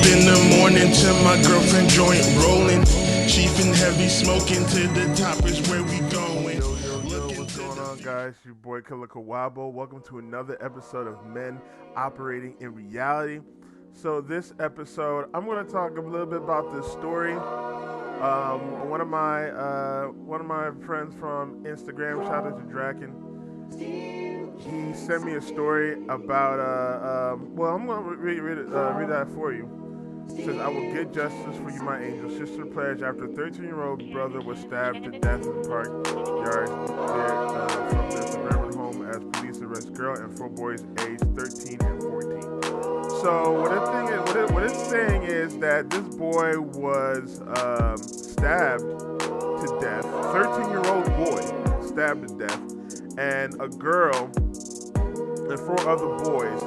in the morning to my girlfriend joint rolling. Chief and heavy smoking to the top is where we going. What's going on, guys? Your boy Killer Kwadwo. Welcome to another episode of Men Operating in Reality. So this episode, I'm going to talk a little bit about this story. One of my friends from Instagram, shout out to Draken. He sent me a story about I'm going to read that for you. It says, I will get justice for you, my angel. Sister pledge after 13-year-old brother was stabbed to death in the park yard from their suburban home as police arrest girl and 4 boys aged 13 and 14. So what it's saying is that this boy was stabbed to death. 13-year-old boy stabbed to death, and a girl and 4 other boys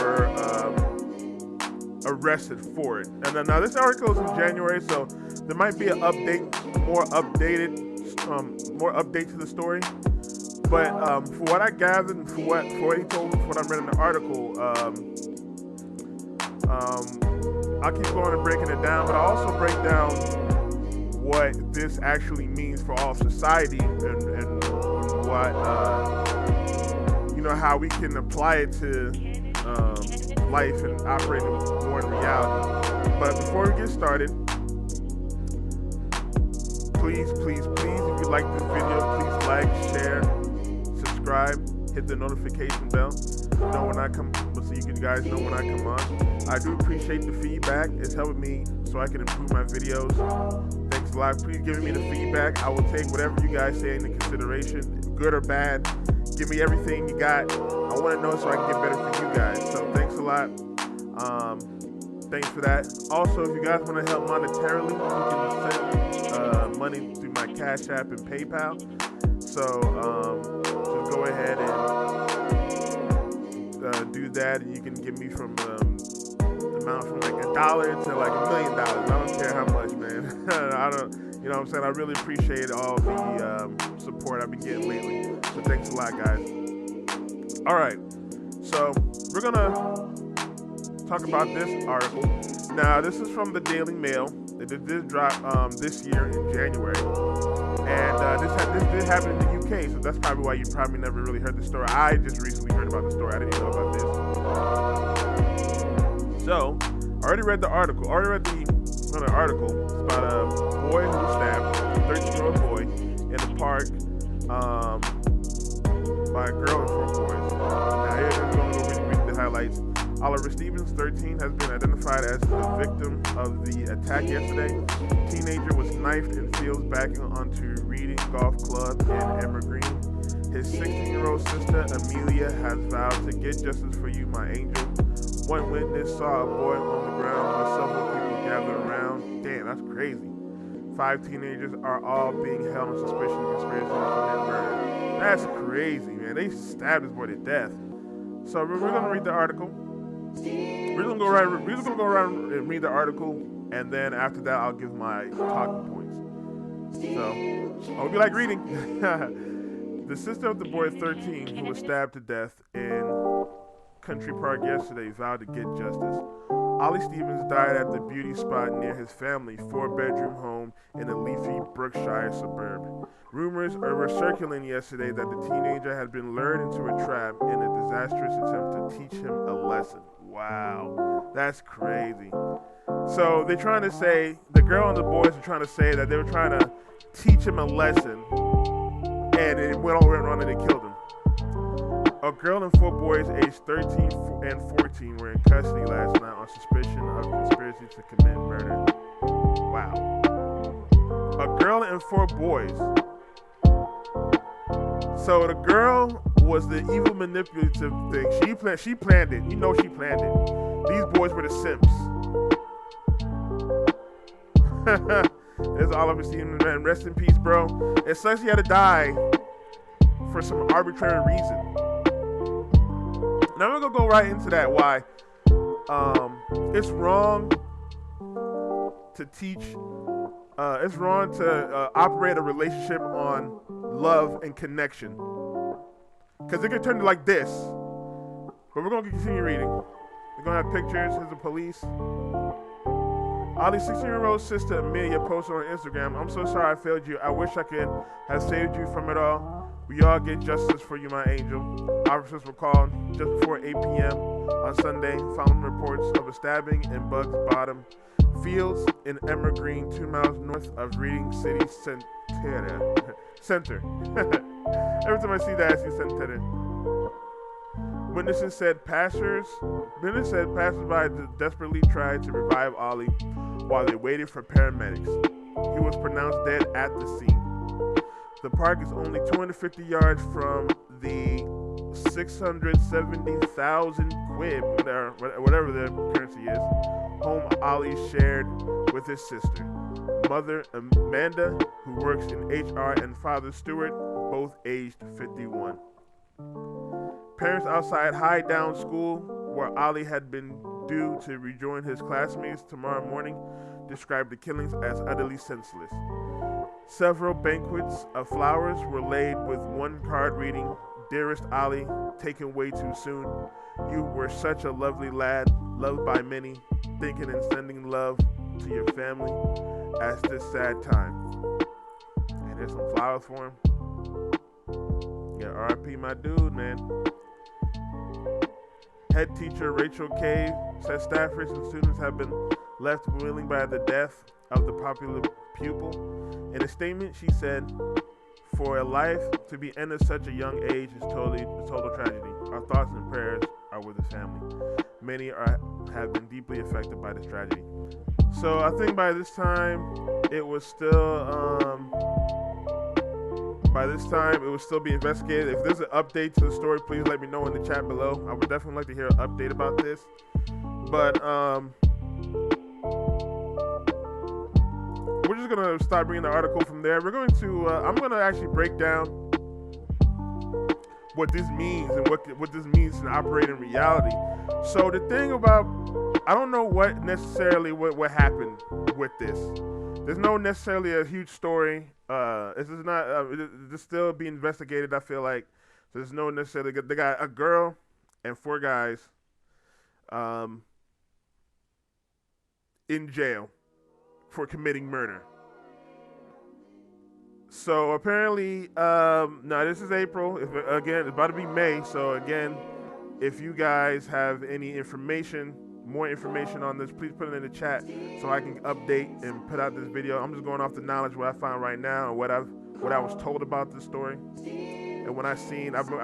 were arrested for it. And then now this article is from January, so there might be an update, more update to the story. But for what I gathered and for what he told me, for what I read in the article, I'll keep going and breaking it down, but I'll also break down what this actually means for all society and what how we can apply it to life and operating more in reality. But before we get started, please, if you like this video, please like, share, subscribe, hit the notification bell. Know when I come, so you guys know when I come on. I do appreciate the feedback. It's helping me so I can improve my videos. Thanks a lot. Please give me the feedback. I will take whatever you guys say into consideration, good or bad. Give me everything you got. I want to know so I can get better for you guys. So thanks a lot. Thanks for that. Also, if you guys want to help monetarily, you can send money through my Cash App and PayPal. So just go ahead and do that, and you can give me from amount from like $1 to like $1 million. I don't care how much, man. I don't, you know what I'm saying? I really appreciate all the support I've been getting lately. So thanks a lot, guys. All right, so we're gonna talk about this article. Now, this is from the Daily Mail. It did drop this year in January, and this happen in the UK. So that's probably why you probably never really heard the story. I just recently heard about the story. I didn't even know about this. So I already read the article. It's about a boy who was stabbed, a 13-year-old boy, in the park by a girl and 4 boys. Now here we're going to go read the highlights. Olly Stephans, 13, has been identified as the victim of the attack yesterday. Teenager was knifed in fields backing onto Reading Golf Club in Emer Green. His 16-year-old sister, Amelia, has vowed to get justice for you, my angel. One witness saw a boy on the ground with several people gathered around. Damn, that's crazy. 5 teenagers are all being held on suspicion of conspiracy to commit murder. That's crazy, man. They stabbed this boy to death. So we're going to read the article. We're just gonna go around and read the article, and then after that, I'll give my talking points. So, I hope you like reading. The sister of the boy 13 who was stabbed to death in Country Park yesterday vowed to get justice. Olly Stephans died at the beauty spot near his family 4-bedroom home in a leafy Brookshire suburb. Rumors were circulating yesterday that the teenager had been lured into a trap in a disastrous attempt to teach him a lesson. Wow, that's crazy. So they're trying to say, the girl and the boys are trying to say that they were trying to teach him a lesson, and it went all around and they killed him. A girl and 4 boys aged 13 and 14 were in custody last night on suspicion of conspiracy to commit murder. Wow. A girl and 4 boys. So the girl was the evil manipulative thing. She planned it. You know she planned it. These boys were the simps. That's all I've seen, man. Rest in peace, bro. It sucks he had to die for some arbitrary reason. Now I'm gonna go right into that. Why? It's wrong to teach. It's wrong to operate a relationship on love and connection, because it could turn to like this. But we're gonna continue reading. We're gonna have pictures. Here's the police. Olly's 16-year-old sister Amelia posted on Instagram, "I'm so sorry I failed you. I wish I could have saved you from it all. We all get justice for you, my angel." Officers were called just before 8 p.m. on Sunday following reports of a stabbing in Bugs Bottom Fields in Emerald Green, 2 miles north of Reading City Center. Every time I see that, I see Center. Witnesses said passersby desperately tried to revive Olly while they waited for paramedics. He was pronounced dead at the scene. The park is only 250 yards from the 670,000 quid, whatever the currency is, home Olly shared with his sister, mother Amanda, who works in HR, and father Stuart, both aged 51. Parents outside High Down School, where Olly had been due to rejoin his classmates tomorrow morning, described the killings as utterly senseless. Several banquets of flowers were laid with one card reading, "Dearest Olly, taken way too soon. You were such a lovely lad, loved by many, thinking and sending love to your family at this sad time." And there's some flowers for him. Yeah, R.I.P. my dude, man. Head teacher Rachel Cave said staffers and students have been left wailing by the death of the popular pupil. In a statement, she said, "For a life to be ended at such a young age is a total tragedy. Our thoughts and prayers are with his family. Many have been deeply affected by this tragedy." So I think by this time it was still being investigated. If there's an update to the story, please let me know in the chat below. I would definitely like to hear an update about this. But we're just gonna start bringing the article from there. We're going to I'm gonna actually break down what this means and what this means to operate in reality. So the thing about, I don't know what happened with this. There's no necessarily a huge story. This is not. It's still being investigated. I feel like there's no necessarily. They got a girl and 4 guys in jail for committing murder. So apparently, now this is April. Again, it's about to be May. So again, if you guys have any more information on this, please put it in the chat so I can update and put out this video. I'm just going off the knowledge what I found right now and what I was told about this story. And when I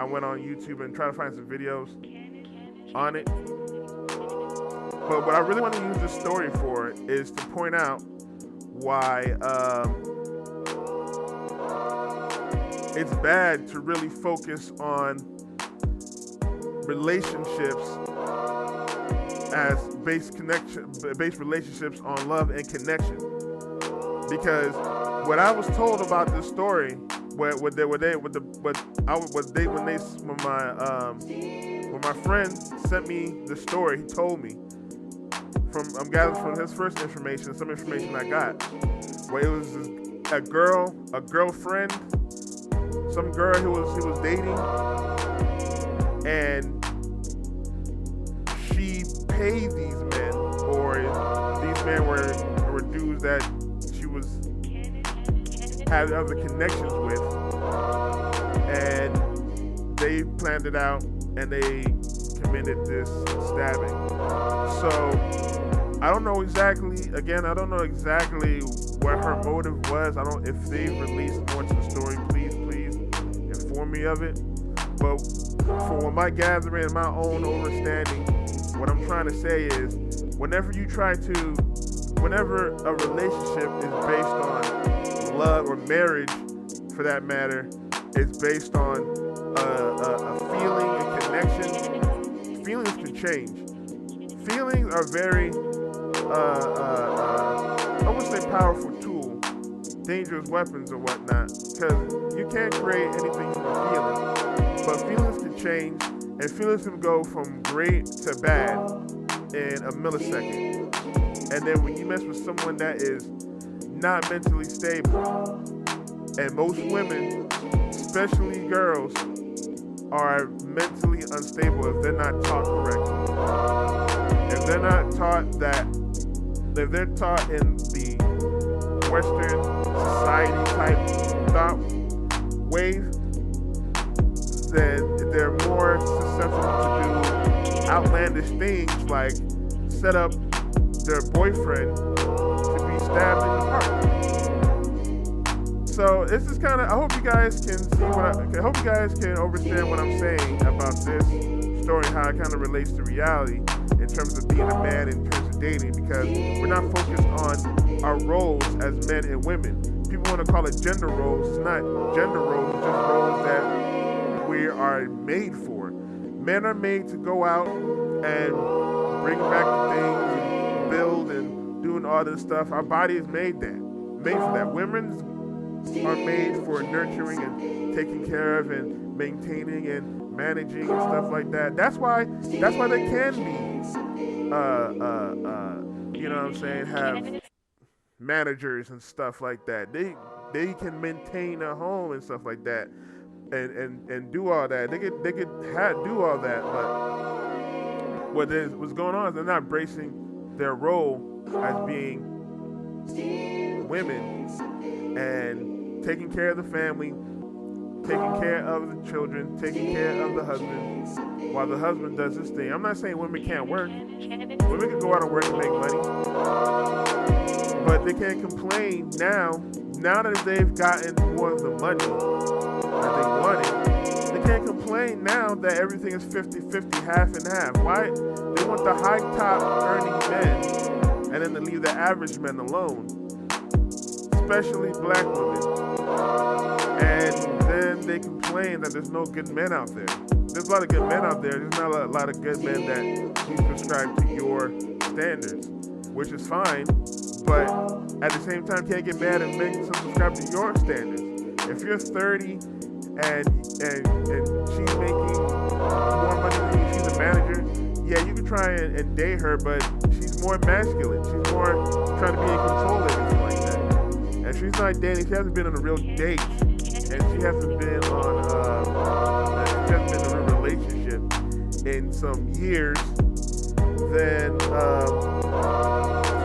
went on YouTube and tried to find some videos on it. But what I really want to use this story for is to point out why it's bad to really focus on relationships as based relationships on love and connection. Because what I was told about this story, when my friend sent me the story, he told me I'm gathering from his first information, some information I got, where it was a girlfriend, some girl he was dating, and she paid these men, or these men were dudes that she had other connections with, and they planned it out and they committed this stabbing. So I don't know exactly what her motive was. If they've released more to the story, please inform me of it. But for my gathering and my own understanding, what I'm trying to say is, whenever a relationship is based on love, or marriage for that matter, is based on a feeling and connection, feelings can change. Feelings are very, I wouldn't say powerful tool, dangerous weapons or whatnot, because you can't create anything from a feeling. But feelings can change, and feelings can go from great to bad in a millisecond. And then when you mess with someone that is not mentally stable, and most women, especially girls, are mentally unstable if they're not taught correctly. If they're not taught that if they're taught in the Western society type thought ways, then they're more susceptible to do outlandish things like set up their boyfriend to be stabbed in the park. So this is kind of, I hope you guys can see I hope you guys can understand what I'm saying about this story, how it kind of relates to reality in terms of being a man, in terms of dating, because we're not focused on our roles as men and women. People want to call it gender roles. It's not gender roles, it's just roles that we are made for. Men are made to go out and bring back the things and build and doing all this stuff. Our body is made for that. Women are made for nurturing and taking care of and maintaining and managing and stuff like that. That's why they can be you know what I'm saying, have managers and stuff like that. They can maintain a home and stuff like that, and do all that. They could do all that, but what's going on is they're not embracing their role as being women and taking care of the family, taking care of the children, taking care of the husband, while the husband does his thing. I'm not saying women can't work. Women can go out and work and make money, but they can't complain now that they've gotten more of the money that they wanted. They can't complain now that everything is 50-50, half and half. Why? They want the high top earning men, and then to leave the average men alone, especially black women. And then they complain that there's no good men out there. There's a lot of good men out there. There's not a lot of good men that you prescribe to your standards, which is fine. But at the same time, can't get mad and make some subscribe to your standards. If you're 30 and she's making more money than you, she's a manager, yeah, you can try and date her, but she's more masculine. She's more trying to be in control of everything like that. And she's not dating, she hasn't been on a real date, and she hasn't been on a real relationship in some years, then she's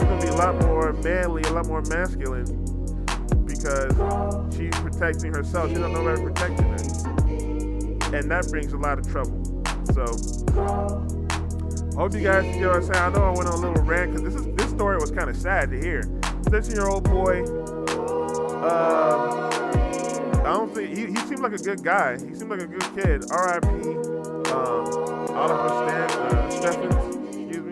gonna be a lot more manly, a lot more masculine, because she's protecting herself. She don't know how to protect her, and that brings a lot of trouble. So I hope you guys get what I'm saying. I know I went on a little rant because this story was kind of sad to hear. 13-year-old boy. I don't think he seemed like a good guy. He seemed like a good kid. R.I.P. Olly Stephans. Excuse me.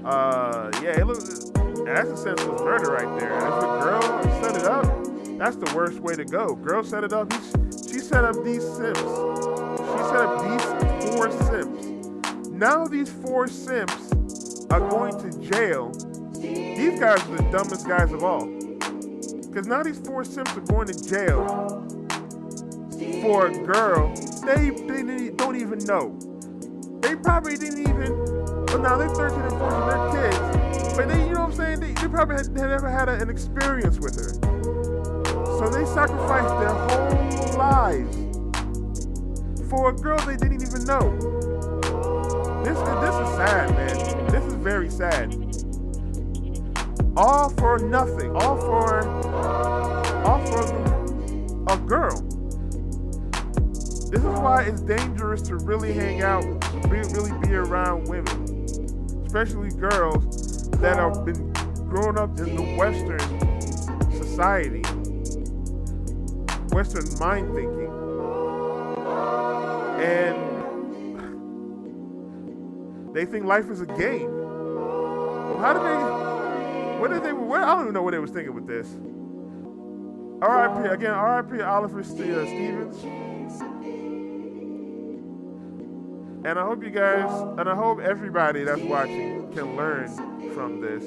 Yeah, it looks. That's a senseless murder right there. If a girl set it up, that's the worst way to go. Girl set it up. She set up these simps. She set up these 4 simps. Now these 4 simps are going to jail. These guys are the dumbest guys of all. Because now these 4 simps are going to jail for a girl they don't even know. They probably didn't even, well, now they're 13 and 14, they're kids, but they, you know what I'm saying, they probably had never had an experience with her. So they sacrificed their whole lives for a girl they didn't even know. This is sad, man. This is very sad. All for nothing. All for a girl. This is why it's dangerous to really hang out, really be around women, especially girls that have been growing up in the Western society, Western mind thinking, and they think life is a game. Well, how did they? I don't even know what they was thinking with this. R.I.P. again. R.I.P. Olly Stephans. And I hope you guys, and I hope everybody that's watching can learn from this.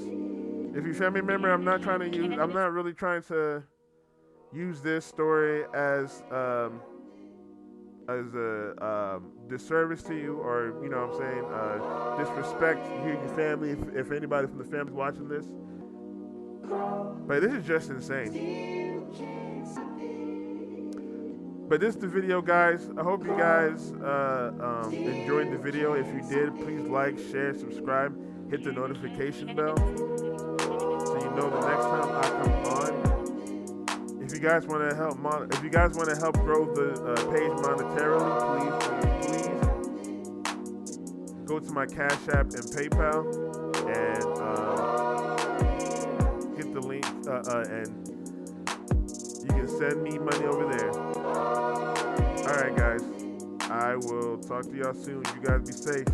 If you're a family member, I'm not really trying to use this story as a disservice to you, or, you know what I'm saying, disrespect you and your family, if anybody from the family's watching this. But this is just insane. But this is the video, guys. I hope you guys enjoyed the video. If you did, please like, share, subscribe, hit the notification bell. know the next time I come on. If you guys want to help, grow the page monetarily, please go to my Cash App and PayPal and get the link, and you can send me money over there. All right, guys. I will talk to y'all soon. You guys be safe.